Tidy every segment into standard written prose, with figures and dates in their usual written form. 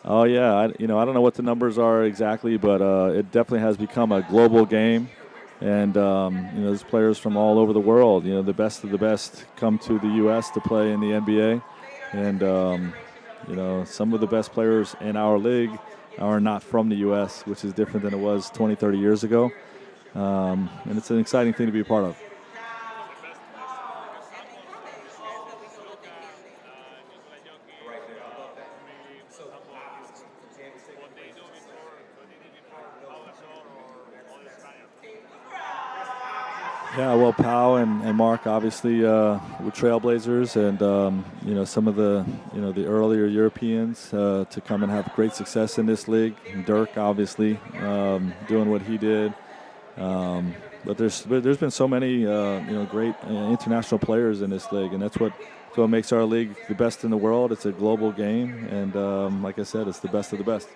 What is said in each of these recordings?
Oh yeah, I don't know what the numbers are exactly, but it definitely has become a global game, and there's players from all over the world. The best of the best come to the U.S. to play in the NBA, and some of the best players in our league are not from the U.S., which is different than it was 20, 30 years ago, and it's an exciting thing to be a part of. Yeah, well, Powell and Mark obviously were trailblazers, and some of the earlier Europeans to come and have great success in this league. And Dirk obviously doing what he did, but there's been so many great international players in this league, and that's what makes our league the best in the world. It's a global game, and like I said, it's the best of the best.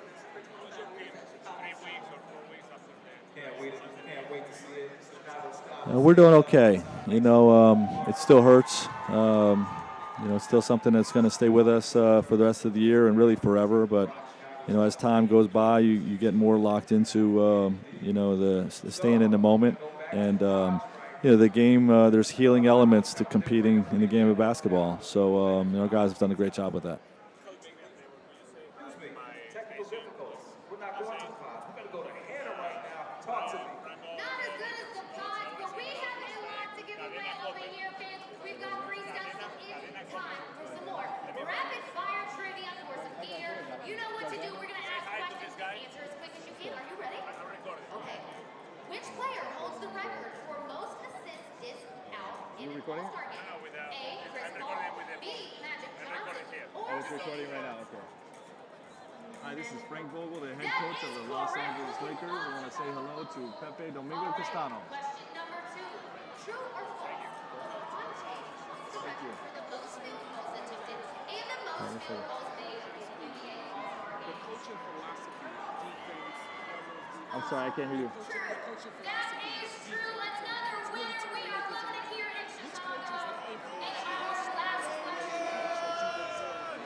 We're doing okay. It still hurts. It's still something that's going to stay with us for the rest of the year and really forever. But as time goes by, you get more locked into the staying in the moment, and the game. There's healing elements to competing in the game of basketball. So guys have done a great job with that. Recording right now, okay. Hi, this is Frank Vogel, the head coach of the Los Angeles Lakers. I want to say hello to Pepe Domingo Castano. Question number 2. True or false? LeBron James holds the record for the most field goals attempted and the most field goals made in the NBA. The coaching philosophy, defense. I'm sorry, I can't hear you. True. That is true. Another winner. We are loaded here in Chicago. And our last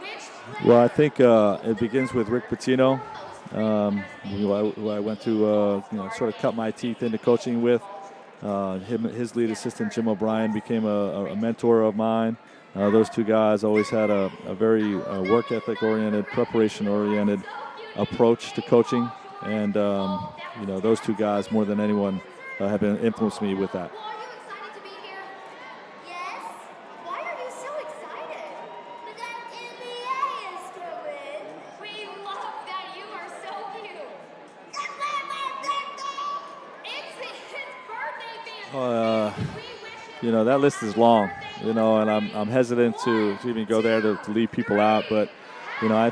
question. Well, I think it begins with Rick Pitino, who I went to sort of cut my teeth into coaching with. His lead assistant, Jim O'Brien, became a mentor of mine. Those two guys always had a very work ethic-oriented, preparation-oriented approach to coaching. And, those two guys, more than anyone, have influenced me with that. Well, are you excited to be here? Yes. Why are you so excited? Because NBA is coming. We love that you are so cute. It's his birthday, fans. That list is long, and I'm hesitant to even go there to leave people out. But, I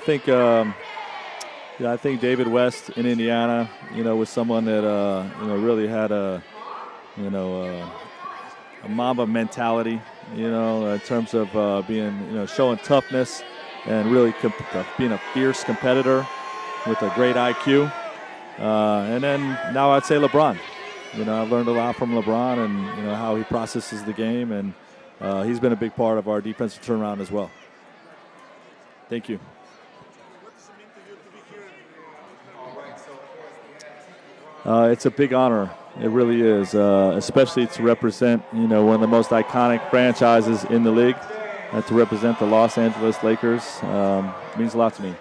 think David West in Indiana, was someone that, really had a Mamba mentality, in terms of being, showing toughness and really being a fierce competitor with a great IQ. And then now I'd say LeBron. I've learned a lot from LeBron and, how he processes the game, and he's been a big part of our defensive turnaround as well. Thank you. It's a big honor. It really is, especially to represent, one of the most iconic franchises in the league, to represent the Los Angeles Lakers. Means a lot to me.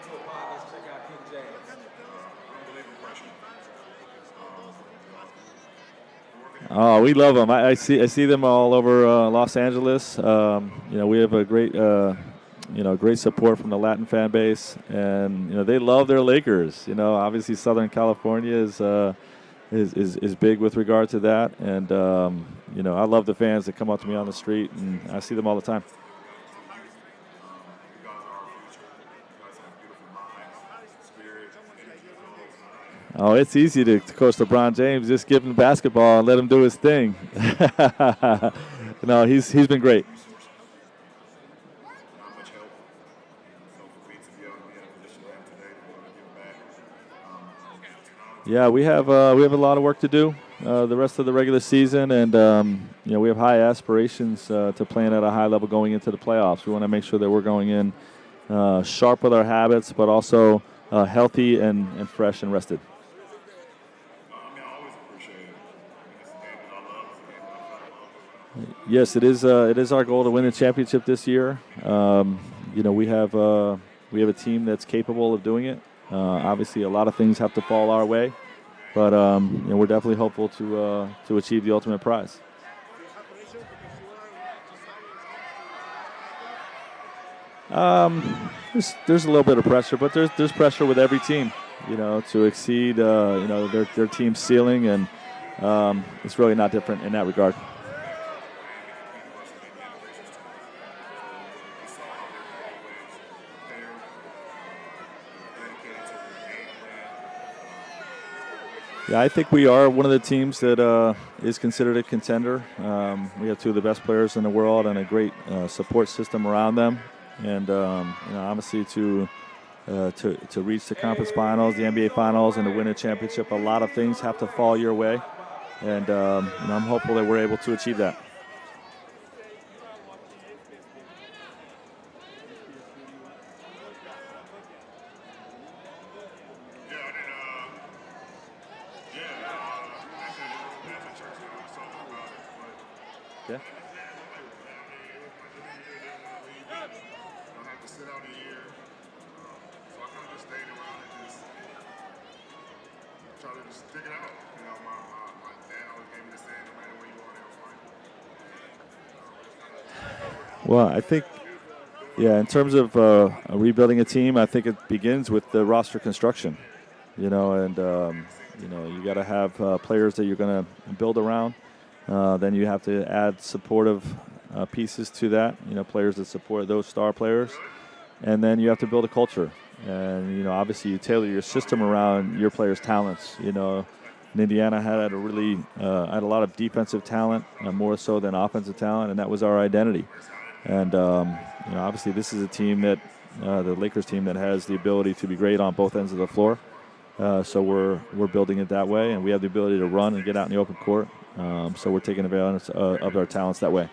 Oh, we love them. I see them all over Los Angeles. We have a great, great support from the Latin fan base, and they love their Lakers. Obviously Southern California is big with regard to that, and I love the fans that come up to me on the street, and I see them all the time. Oh, it's easy to coach LeBron James. Just give him basketball and let him do his thing. No, he's been great. Yeah, we have a lot of work to do the rest of the regular season, and we have high aspirations to playing at a high level going into the playoffs. We want to make sure that we're going in sharp with our habits, but also healthy and fresh and rested. I mean, I always appreciate it. I mean, it's a game that I love. It's a game that I follow. Yes, it is our goal to win the championship this year. We have a team that's capable of doing it. Obviously, a lot of things have to fall our way, but we're definitely hopeful to achieve the ultimate prize. There's a little bit of pressure, but there's pressure with every team, to exceed their team's ceiling, and it's really not different in that regard. Yeah, I think we are one of the teams that is considered a contender. We have two of the best players in the world and a great support system around them. And obviously to reach the conference finals, the NBA finals, and to win a championship, a lot of things have to fall your way. And I'm hopeful that we're able to achieve that. Yeah. Well, I think, in terms of rebuilding a team, I think it begins with the roster construction, you got to have players that you're going to build around. Then you have to add supportive pieces to that, players that support those star players. And then you have to build a culture. And, obviously you tailor your system around your players' talents. Indiana had a lot of defensive talent, more so than offensive talent, and that was our identity. And, obviously this is a team that, the Lakers team, that has the ability to be great on both ends of the floor. So we're building it that way, and we have the ability to run and get out in the open court. So we're taking advantage of our talents that way.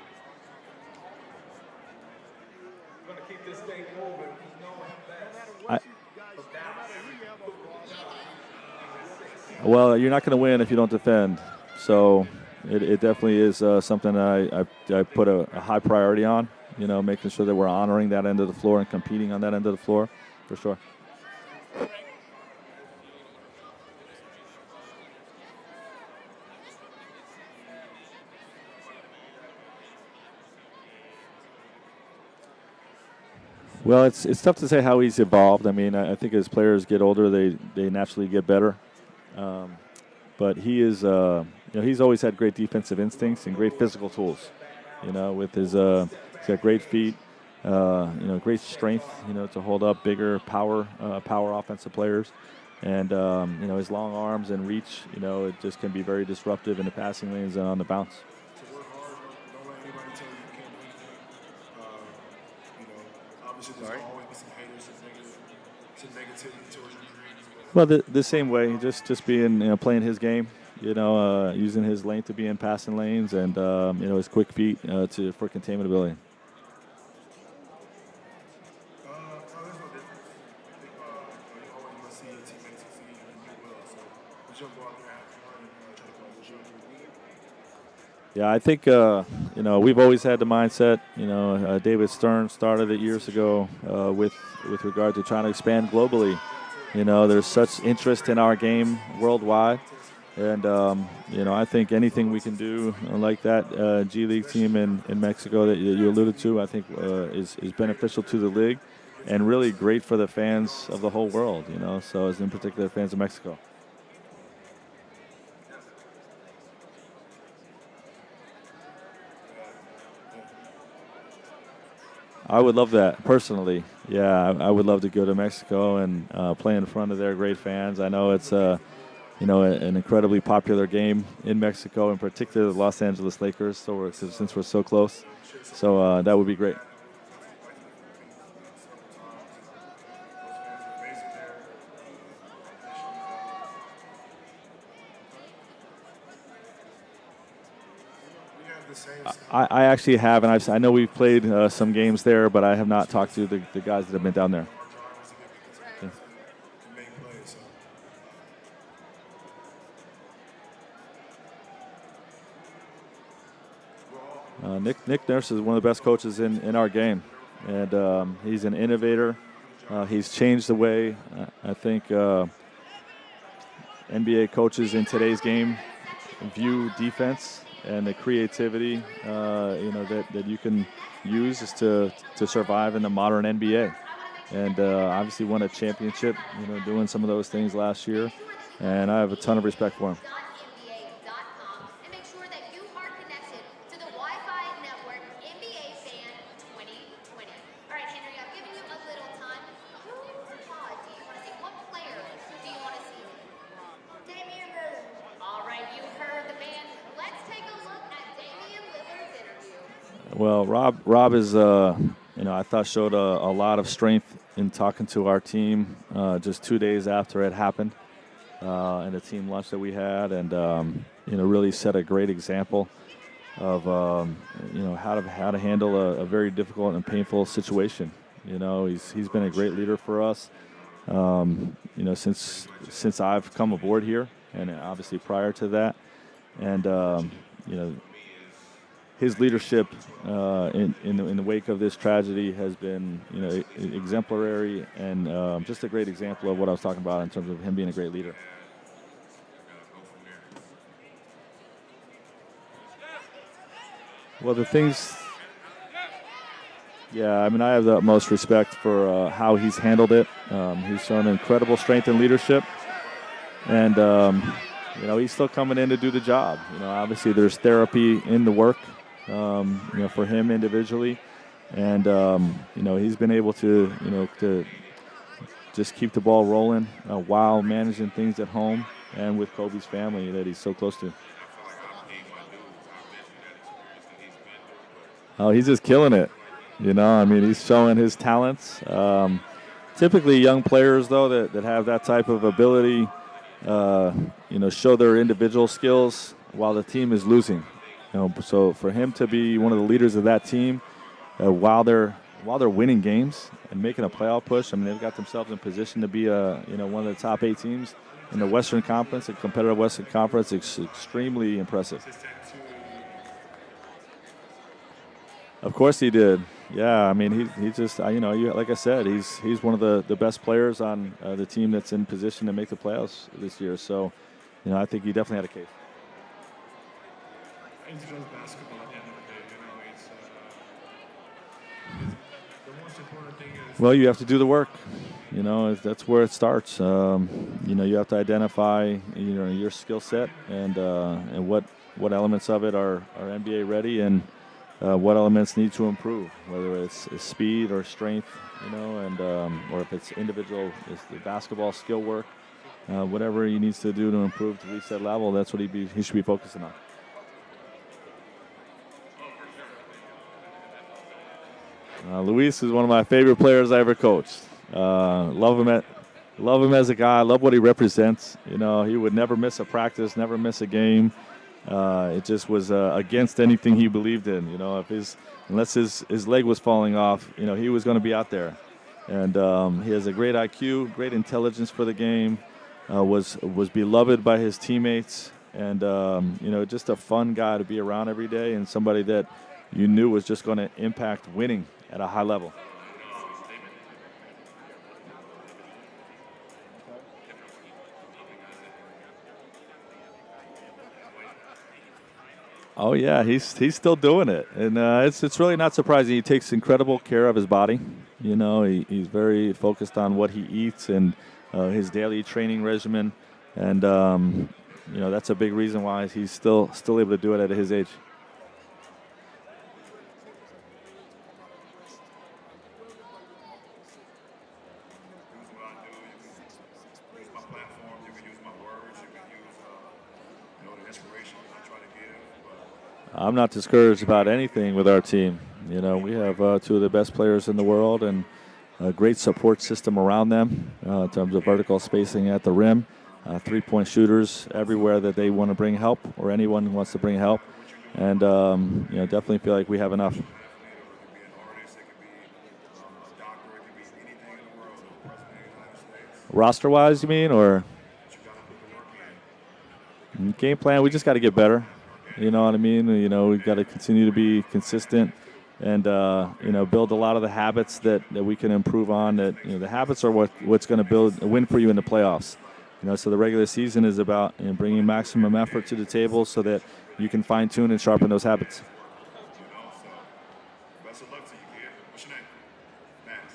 Well, you're not going to win if you don't defend. So it definitely is something I put a high priority on, making sure that we're honoring that end of the floor and competing on that end of the floor, for sure. Well, it's tough to say how he's evolved. I mean, I think as players get older, they naturally get better. But he is, he's always had great defensive instincts and great physical tools. With his, he's got great feet, great strength, to hold up bigger power offensive players. And, his long arms and reach, it just can be very disruptive in the passing lanes and on the bounce. There's always be some haters, some negativity towards you. Well, the same way, just being, playing his game, using his length to be in passing lanes, and his quick feet for containment ability. Yeah, I think we've always had the mindset. David Stern started it years ago with regard to trying to expand globally. There's such interest in our game worldwide, and I think anything we can do like that G League team in Mexico that you alluded to, I think is beneficial to the league, and really great for the fans of the whole world. So as in particular fans of Mexico. I would love that personally. Yeah, I would love to go to Mexico and play in front of their great fans. I know it's an incredibly popular game in Mexico, in particular the Los Angeles Lakers. So since we're so close, so that would be great. I actually have, and I know we've played some games there, but I have not talked to the guys that have been down there. Yeah. Nick Nurse is one of the best coaches in our game, and he's an innovator. He's changed the way I think NBA coaches in today's game view defense and the creativity that you can use is to survive in the modern NBA. And obviously won a championship, doing some of those things last year, and I have a ton of respect for him. And make sure that you are connected to the Wi-Fi network NBA Fan 2020. All right, Henry, I've given you a little time. Who do you want to see? What player do you want to see? Damian Lillard. All right, you heard the man. Let's take a look at Damian Lillard's interview. Well, Rob is, I thought showed a lot of strength in talking to our team just 2 days after it happened, and the team lunch that we had, and really set a great example of how to handle a very difficult and painful situation. He's been a great leader for us, since I've come aboard here, and obviously prior to that, and his leadership in the wake of this tragedy has been, exemplary, and just a great example of what I was talking about in terms of him being a great leader. Well, the things, I have the utmost respect for how he's handled it. He's shown incredible strength and leadership, and he's still coming in to do the job. Obviously there's therapy in the work. For him individually, and he's been able to just keep the ball rolling while managing things at home and with Kobe's family that he's so close to. Oh, he's just killing it. He's showing his talents. Typically, young players though that have that type of ability, show their individual skills while the team is losing. So for him to be one of the leaders of that team while they're winning games and making a playoff push, they've got themselves in position to be one of the top 8 teams in the Western Conference, a competitive Western Conference. It's extremely impressive. Of course he did. Yeah, he just like I said, he's one of the best players on the team that's in position to make the playoffs this year. So, I think he definitely had a case. It's just basketball at the end of the day. The most important thing is. Well, you have to do the work. That's where it starts. You have to identify your skill set and what elements of it are NBA ready and what elements need to improve, whether it's speed or strength, and or if it's individual, it's the basketball skill work, whatever he needs to do to improve to reach that level. That's what he should be focusing on. Luis is one of my favorite players I ever coached. Love him as a guy. Love what he represents. He would never miss a practice, never miss a game. It just was against anything he believed in. Unless his leg was falling off, he was going to be out there. And he has a great IQ, great intelligence for the game. Was beloved by his teammates, and just a fun guy to be around every day, and somebody that you knew was just going to impact winning at a high level. Oh yeah, he's still doing it, and it's really not surprising. He takes incredible care of his body. He's very focused on what he eats and his daily training regimen, and that's a big reason why he's still able to do it at his age. I'm not discouraged about anything with our team. We have 2 of the best players in the world and a great support system around them in terms of vertical spacing at the rim, 3-point shooters everywhere that they want to bring help or anyone who wants to bring help. And, definitely feel like we have enough. Roster-wise, you mean, or game plan? We just got to get better. You know what I mean? You know, we've got to continue to be consistent and, you know, build a lot of the habits that we can improve on. That, you know, the habits are what's going to build a win for you in the playoffs. You know, so the regular season is about, you know, bringing maximum effort to the table so that you can fine-tune and sharpen those habits. You know, so best of luck to you, kid. What's your name? Max.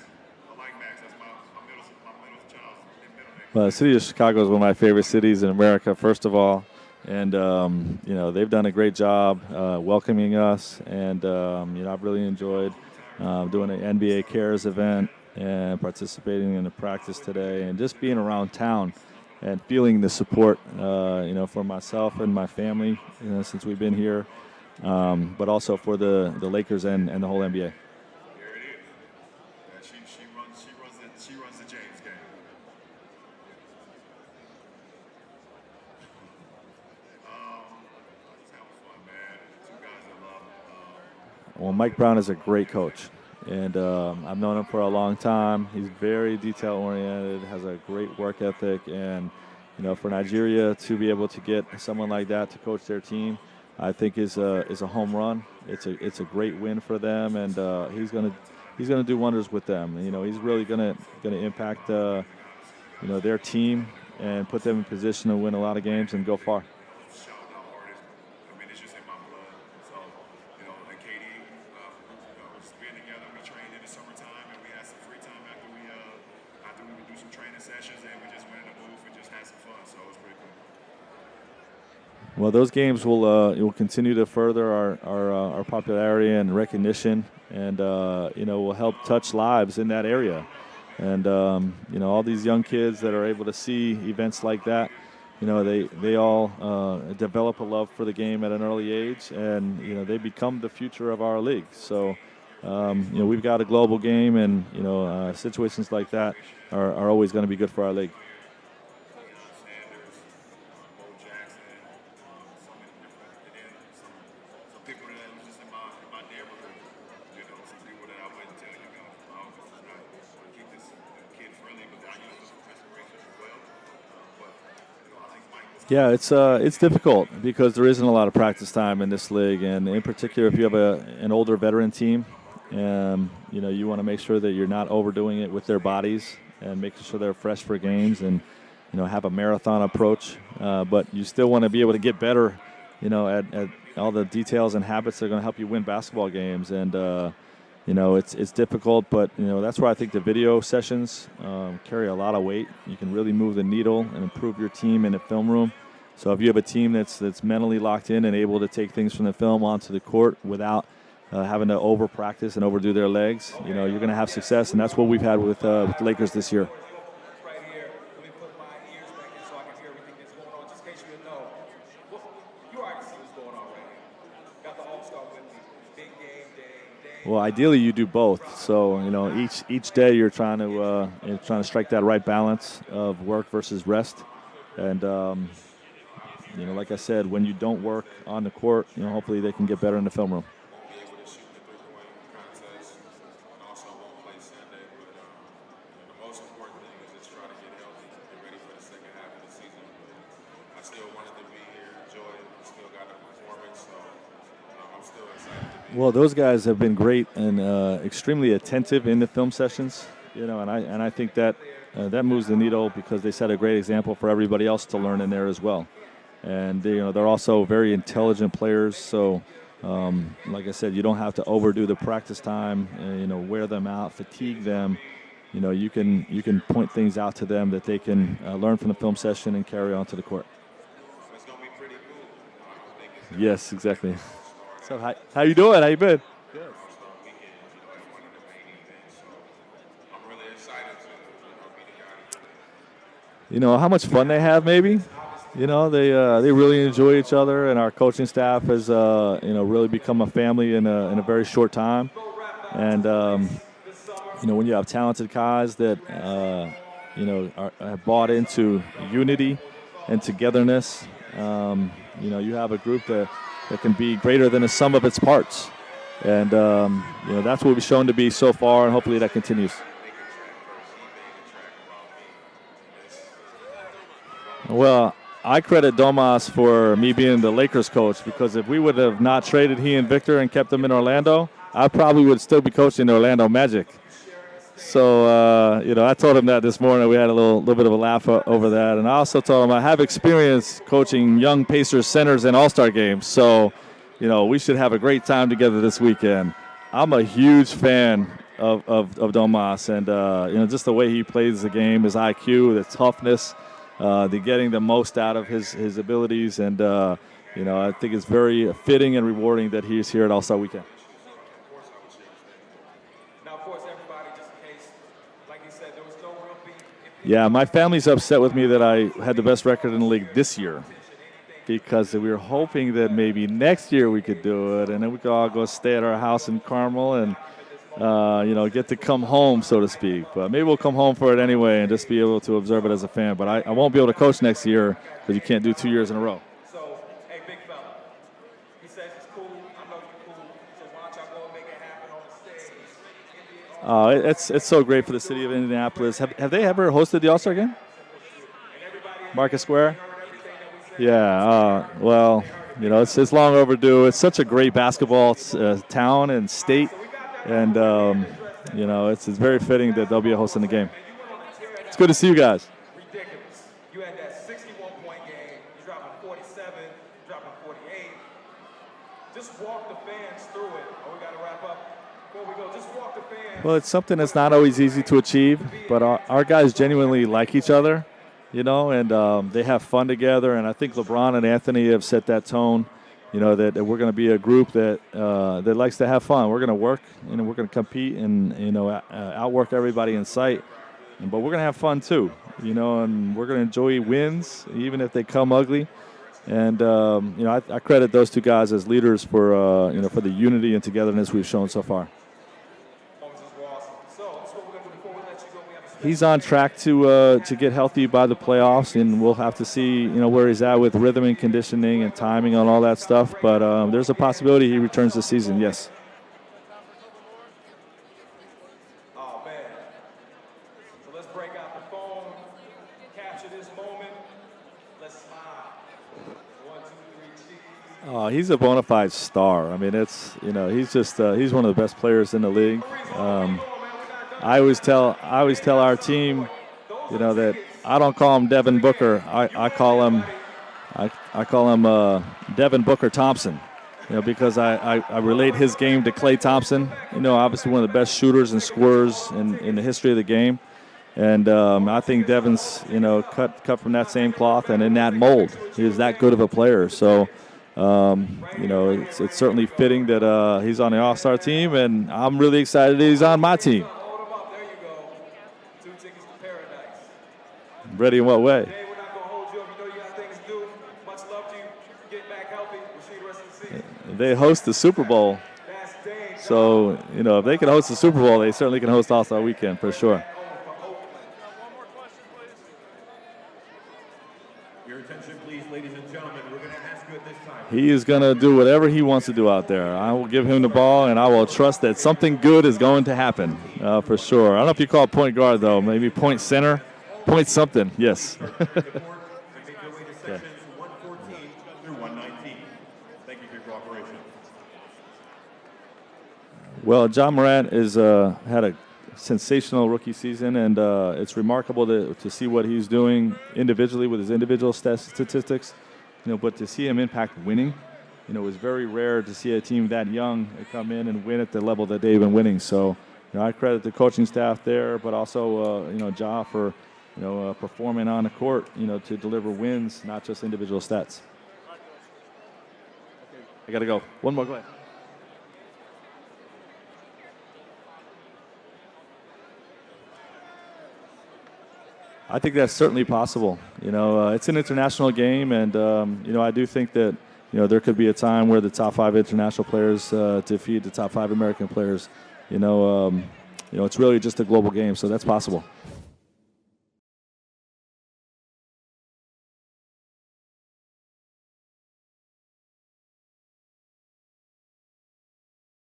I like Max. That's my middle child's middle name. Well, the city of Chicago is one of my favorite cities in America, first of all. And, you know, they've done a great job welcoming us. And, you know, I've really enjoyed doing an NBA Cares event and participating in the practice today and just being around town and feeling the support, you know, for myself and my family, you know, since we've been here, but also for the Lakers and the whole NBA. There it is. Yeah, she runs the James game. Just having fun, man. Two guys I love. Well, Mike Brown is a great coach, and I've known him for a long time. He's very detail-oriented, has a great work ethic, and you know, for Nigeria to be able to get someone like that to coach their team, I think is a home run. It's a great win for them, and he's gonna do wonders with them. You know, he's really gonna impact you know, their team and put them in position to win a lot of games and go far. Shout out artists. I mean, it's just in my blood. So, you know, and KD, you know, just being together, we trained in the summertime, and we had some free time after we would do some training sessions, and we just went in the booth and just had some fun. So it was pretty cool. Well, those games will continue to further our popularity and recognition, and you know, will help touch lives in that area. And you know, all these young kids that are able to see events like that, you know, they all develop a love for the game at an early age, and you know, they become the future of our league. So you know, we've got a global game, and you know, situations like that are always going to be good for our league. Sanders, Bo Jackson, so many different, and then some people that was just in my neighborhood. You know, some people that I wouldn't tell you guys. I was just not keep this kid friendly, but I use this for inspiration as well. But you know, I think Mike was. Yeah, it's difficult because there isn't a lot of practice time in this league, and in particular, if you have an older veteran team, you know, you want to make sure that you're not overdoing it with their bodies and making sure they're fresh for games, and you know, have a marathon approach. But you still want to be able to get better, you know, at all the details and habits that are going to help you win basketball games. And you know, it's difficult, but you know, that's where I think the video sessions carry a lot of weight. You can really move the needle and improve your team in the film room. So if you have a team that's mentally locked in and able to take things from the film onto the court without having to over practice and overdo their legs, you know, you're going to have success, and that's what we've had with the Lakers this year. Right here. Let me put my ears back in so I can hear everything that's going on. Just in case you didn't know, you already see what's going on right here. Got the All-Star with me. Big game day. Well, ideally you do both. So you know, each day you're trying to strike that right balance of work versus rest, and you know, like I said, when you don't work on the court, you know, hopefully they can get better in the film room. Be able to shoot the three-point contest, and also won't play Sunday. But the most important thing is just try to get healthy, get ready for the second half of the season. But I still wanted to be here, enjoy it. I still got a performance, so I'm still excited to be. Well, those guys have been great and extremely attentive in the film sessions. You know, and I think that that moves the needle because they set a great example for everybody else to learn in there as well. And you know, they're also very intelligent players. So, like I said, you don't have to overdo the practice time. You know, wear them out, fatigue them. You know, you can point things out to them that they can learn from the film session and carry on to the court. It's gonna be pretty cool. I don't think it's Yes, exactly. So, how you doing? How you been? Good. All-Star weekend, you know, at one of the main events. So I'm really excited to, you know, be the guy to do it. You know how much fun they have, maybe. You know, they really enjoy each other, and our coaching staff has you know, really become a family in a very short time. And you know, when you have talented guys that you know have bought into unity and togetherness, you know, you have a group that can be greater than the sum of its parts. And you know, that's what we've shown to be so far, and hopefully that continues. Well, I credit Domas for me being the Lakers coach, because if we would have not traded he and Victor and kept them in Orlando, I probably would still be coaching the Orlando Magic. So, I told him that this morning. We had a little bit of a laugh over that. And I also told him I have experience coaching young Pacers centers in All-Star games. So, we should have a great time together this weekend. I'm a huge fan of Domas, and, just the way he plays the game, his IQ, the toughness, the getting the most out of his abilities. And, I think it's very fitting and rewarding that he's here at All-Star Weekend. Yeah, my family's upset with me that I had the best record in the league this year, because we were hoping that maybe next year we could do it, and then we could all go stay at our house in Carmel and, get to come home, so to speak. But maybe we'll come home for it anyway and just be able to observe it as a fan. But I won't be able to coach next year because you can't do 2 years in a row. So, hey, big fella, he says it's cool. I know you're cool. So why don't y'all go and make it happen on the stage? It's so great for the city of Indianapolis. Have they ever hosted the All-Star game? Market Square? Yeah. Well, it's long overdue. It's such a great basketball town and state, and it's very fitting that they'll be hosting the game. It's good to see you guys. Ridiculous. You had that 61-point game. You're dropping 47, dropping 48. Just walk the fans through it. Oh, we got to wrap up. Before we go, just walk the fans. Well, it's something that's not always easy to achieve, but our guys genuinely like each other, and they have fun together. And I think LeBron and Anthony have set that tone, that we're going to be a group that likes to have fun. We're going to work, we're going to compete and, outwork everybody in sight. But we're going to have fun too, and we're going to enjoy wins, even if they come ugly. And, I credit those two guys as leaders for the unity and togetherness we've shown so far. He's on track to get healthy by the playoffs, and we'll have to see, where he's at with rhythm and conditioning and timing and all that stuff. But there's a possibility he returns this season, yes. Oh, man. So let's break out the phone, capture this moment. Let's smile. 1, 2, 3, cheese. Oh, he's a bona fide star. I mean, he's just he's one of the best players in the league. I always tell our team, that I don't call him Devin Booker. I call him Devin Booker Thompson, because I relate his game to Klay Thompson. Obviously one of the best shooters and scorers in the history of the game, and I think Devin's cut from that same cloth and in that mold. He's that good of a player. So. It's certainly fitting that he's on the All-Star team, and I'm really excited that he's on my team. Ready in what way? Today we're not going to hold you up. You know you got things to do. Much love to you. Get back healthy. We'll see you the rest of the season. They host the Super Bowl. So, if they can host the Super Bowl, they certainly can host All-Star Weekend for sure. Your attention, please, ladies and gentlemen. We're going to ask you at this time. He is going to do whatever he wants to do out there. I will give him the ball, and I will trust that something good is going to happen for sure. I don't know if you call it point guard, though. Maybe point center. Point something, yes. Okay. 114 through 119. Thank you for your cooperation. Well, John Morant is had a sensational rookie season, and it's remarkable to see what he's doing individually with his individual statistics. But to see him impact winning, it was very rare to see a team that young come in and win at the level that they've been winning. So, I credit the coaching staff there, but also Ja for performing on the court, to deliver wins, not just individual stats. I got to go. One more, go ahead. I think that's certainly possible. It's an international game, and, I do think that, there could be a time where the top 5 international players defeat the top 5 American players. It's really just a global game, so that's possible.